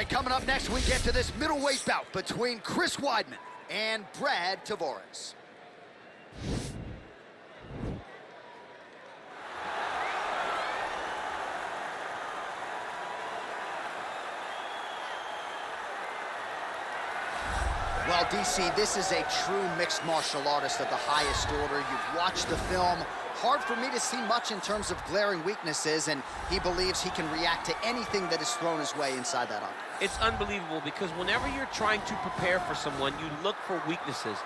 right, coming up next, we get to this middleweight bout between Chris Weidman and Tavares. Well, DC, this is a true mixed martial artist of the highest order. You've watched the film. Hard for me to see much in terms of glaring weaknesses, and he believes he can react to anything that is thrown his way inside that arc. It's unbelievable because whenever you're trying to prepare for someone, you look for weaknesses.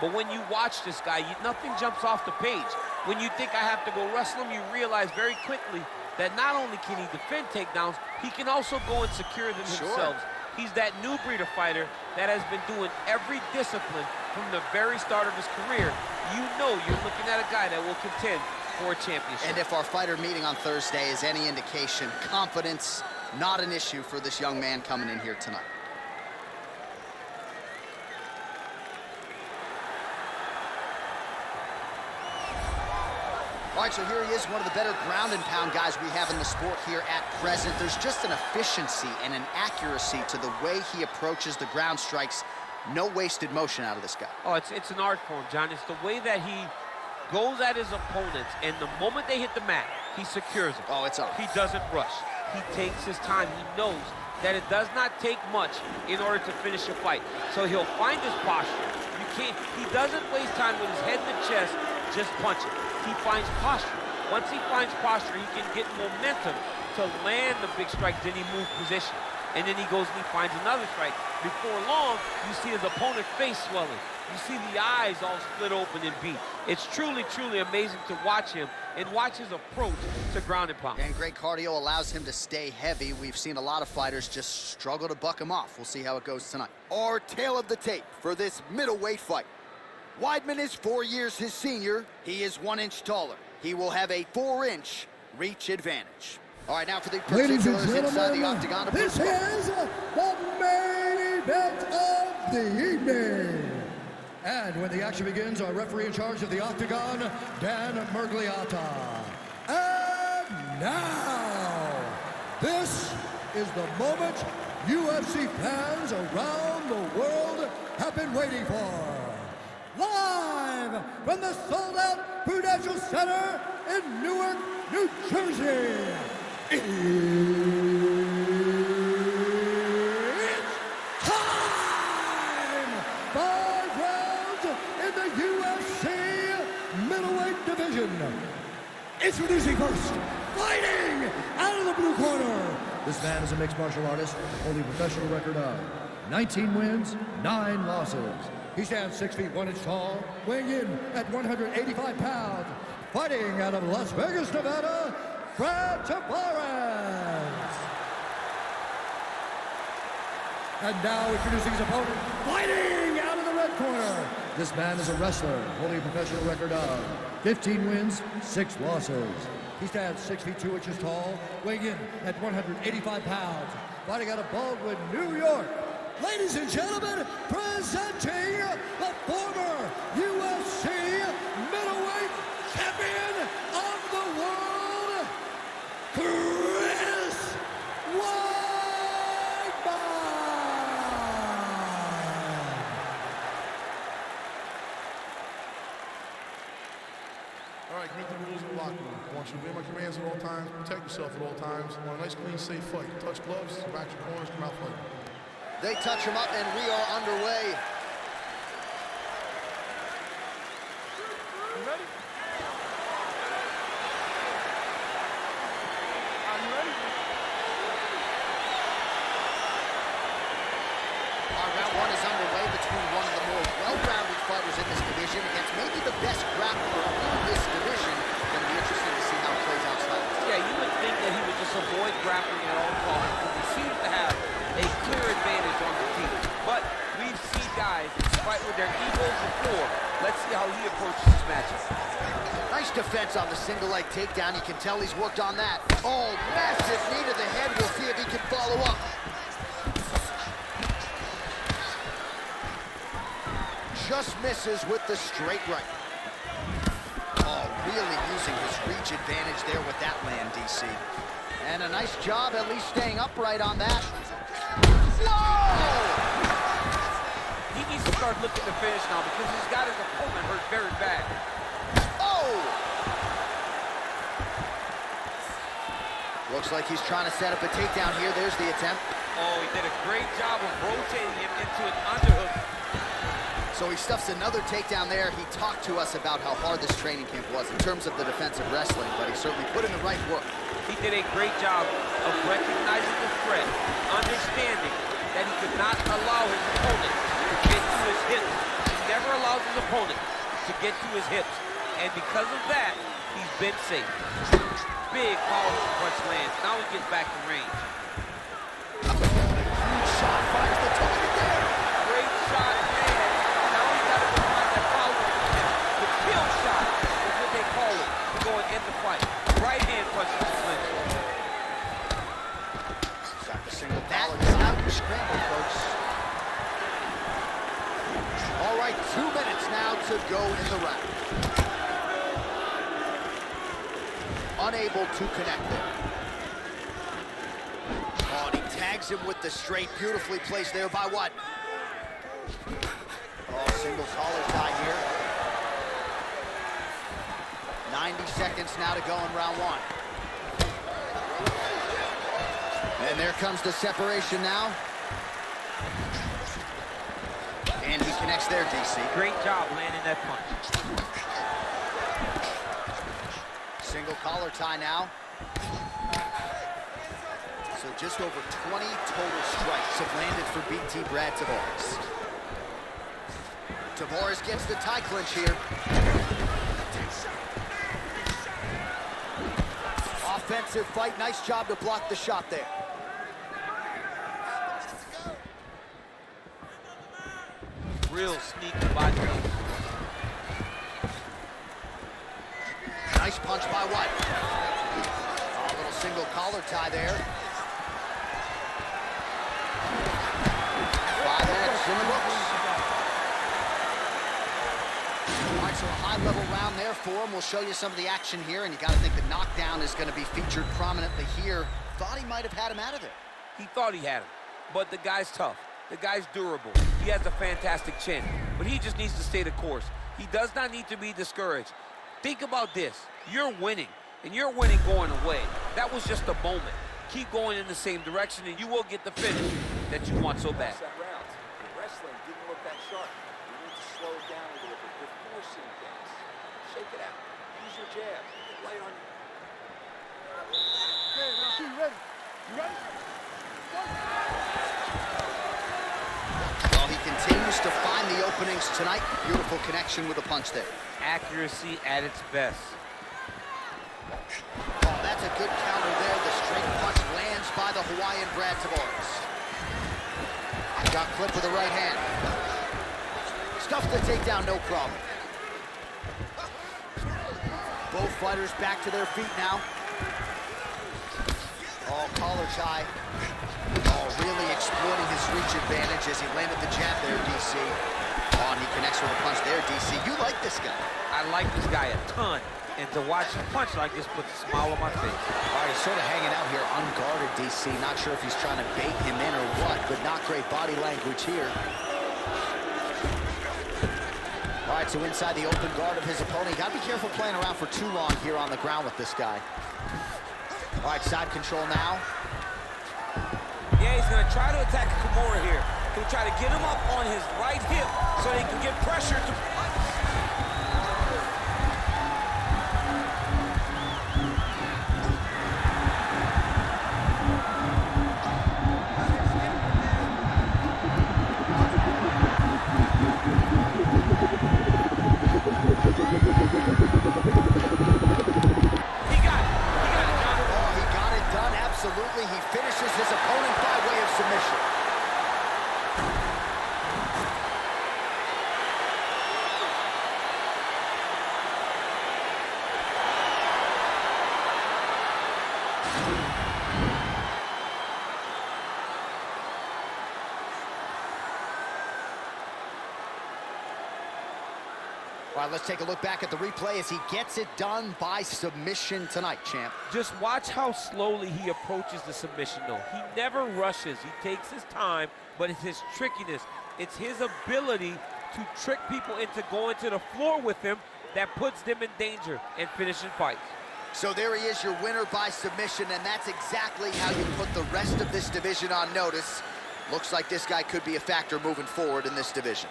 But when you watch this guy, nothing jumps off the page. When you think I have to go wrestle him, you realize very quickly that not only can he defend takedowns, he can also go and secure them himself. He's that new breed of fighter that has been doing every discipline from the very start of his career. You know you're looking at a guy that will contend for a championship. And if our fighter meeting on Thursday is any indication, confidence, not an issue for this young man coming in here tonight. All right, so here he is, one of the better ground and pound guys we have in the sport here at present. There's just an efficiency and an accuracy to the way he approaches the ground strikes. No wasted motion out of this guy. Oh, it's an art form, John. It's the way that he goes at his opponents, and the moment they hit the mat, he secures them. Oh, it's on. He doesn't rush. He takes his time. He knows that it does not take much in order to finish a fight. So he'll find his posture. He doesn't waste time with his head in the chest, just punching. He finds posture. Once he finds posture, he can get momentum to land the big strike, then he moves position. And then he goes and he finds another strike. Before long, you see his opponent's face swelling. You see the eyes all split open and beat. It's truly, truly amazing to watch him and watch his approach to ground and pound. And great cardio allows him to stay heavy. We've seen a lot of fighters just struggle to buck him off. We'll see how it goes tonight. Our tail of the tape for this middleweight fight. Weidman is 4 years his senior. He is 1 inch taller. He will have a 4-inch reach advantage. All right, now for the particulars inside the octagon. This is the main event of the evening. And when the action begins, our referee in charge of the octagon, Dan Mergliata. And now, this is the moment UFC fans around the world have been waiting for. Live from the sold-out Prudential Center in Newark, New Jersey. It's time! 5 rounds in the UFC middleweight division. Introducing first, fighting out of the blue corner. This man is a mixed martial artist, holding a professional record of 19 wins, 9 losses. He stands 6 feet 1 inch tall, weighing in at 185 pounds. Fighting out of Las Vegas, Nevada, Tavares. And now introducing his opponent, fighting out of the red corner. This man is a wrestler, holding a professional record of 15 wins, 6 losses. He stands 6 feet 2 inches tall, weighing in at 185 pounds. Fighting out of Baldwin, New York. Ladies and gentlemen, presenting the former UFC middleweight champion of the world, Chris Weidman! All right, commit the rules of the locker room. I want you to obey my commands at all times, protect yourself at all times. I want a nice, clean, safe fight. Touch gloves, back your corners, come out fighting. They touch him up, and we are underway. You ready? Are you ready? Our round 1 is underway between one of the more well-rounded fighters in this division against maybe the best grappler in this division. Going to be interesting to see how it plays out tonight. Yeah, you would think that he would just avoid grappling at all costs because he seems to have a clear advantage on the feet. But we've seen guys fight with their egos before. Let's see how he approaches this matchup. Nice defense on the single leg takedown. You can tell he's worked on that. Oh, massive knee to the head. We'll see if he can follow up. Just misses with the straight right. Oh, really using his reach advantage there with that land, DC. And a nice job at least staying upright on that. Whoa! He needs to start looking to finish now because he's got his opponent hurt very bad. Oh! Looks like he's trying to set up a takedown here. There's the attempt. Oh, he did a great job of rotating him into an underhook. So he stuffs another takedown there. He talked to us about how hard this training camp was in terms of the defensive wrestling, but he certainly put in the right work. He did a great job of recognizing the threat, understanding that he could not allow his opponent to get to his hips. He never allows his opponent to get to his hips. And because of that, he's been safe. Big powerful punch lands. Now he gets back in range. Huge shot finds the target there. Great shot, man. Now he's got to go find that follow. The kill shot is what they call it to go and end the fight. Right hand punch to the clinch. Got the single collar. That's how you scramble, folks. All right, 2 minutes now to go in the round. Unable to connect there. Oh, and he tags him with the straight. Beautifully placed there by Weidman. Oh, single collar tie here. 90 seconds now to go in round one. And there comes the separation now. And he connects there, DC. Great job landing that punch. Single collar tie now. So just over 20 total strikes have landed for BT Brad Tavares. Tavares gets the tie clinch here. Offensive fight. Nice job to block the shot there. Real sneaky body. Nice punch by Weidman. Oh, a little single collar tie there. 5 minutes in the books. All right, so a high-level round there for him. We'll show you some of the action here, and you got to think the knockdown is going to be featured prominently here. Thought he might have had him out of there. He thought he had him, but the guy's tough. The guy's durable. He has a fantastic chin, but he just needs to stay the course. He does not need to be discouraged. Think about this. You're winning, and you're winning going away. That was just a moment. Keep going in the same direction, and you will get the finish that you want so bad. The wrestling didn't look that sharp. You need to slow it down a little bit before seeing things. Shake it out. Use your jab. Get light on you. Okay, round two, you ready? You ready? Well, he continues to find the openings tonight. Beautiful connection with a punch there. Accuracy at its best. Oh, that's a good counter there. The straight punch lands by the Hawaiian Brad Tavares. Got clipped with the right hand. Stuffed the takedown, no problem. Both fighters back to their feet now. Oh, collar tie. Oh, really exploiting his reach advantage as he landed the jab there, DC. Oh, and he connects with a punch there, DC. You like this guy. I like this guy a ton, and to watch him punch like this puts a smile on my face. All right, he's sort of hanging out here unguarded, DC. Not sure if he's trying to bait him in or what, but not great body language here. All right, so inside the open guard of his opponent. Got to be careful playing around for too long here on the ground with this guy. All right, side control now. Yeah, he's going to try to attack Kimura here. He'll try to get him up on his right hip so he can get pressure to... Absolutely, he finishes his opponent by way of submission. All right, let's take a look back at the replay as he gets it done by submission tonight, champ. Just watch how slowly he approaches the submission, though. He never rushes. He takes his time, but it's his trickiness. It's his ability to trick people into going to the floor with him that puts them in danger and finishing fights. So there he is, your winner by submission, and that's exactly how you put the rest of this division on notice. Looks like this guy could be a factor moving forward in this division.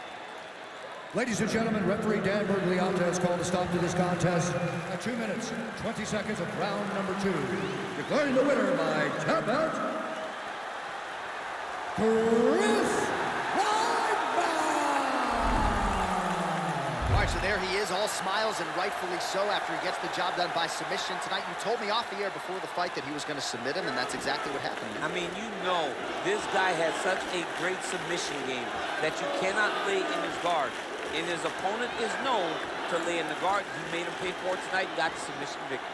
Ladies and gentlemen, referee Dan Bergliotta has called a stop to this contest at 2 minutes, 20 seconds of round number 2. Declaring the winner by tap out, Chris Weidman! All right, so there he is, all smiles, and rightfully so after he gets the job done by submission tonight. You told me off the air before the fight that he was going to submit him, and that's exactly what happened. I mean, you know, this guy has such a great submission game that you cannot lay in his guard. And his opponent is known to lay in the guard. He made him pay for it tonight and got the submission victory.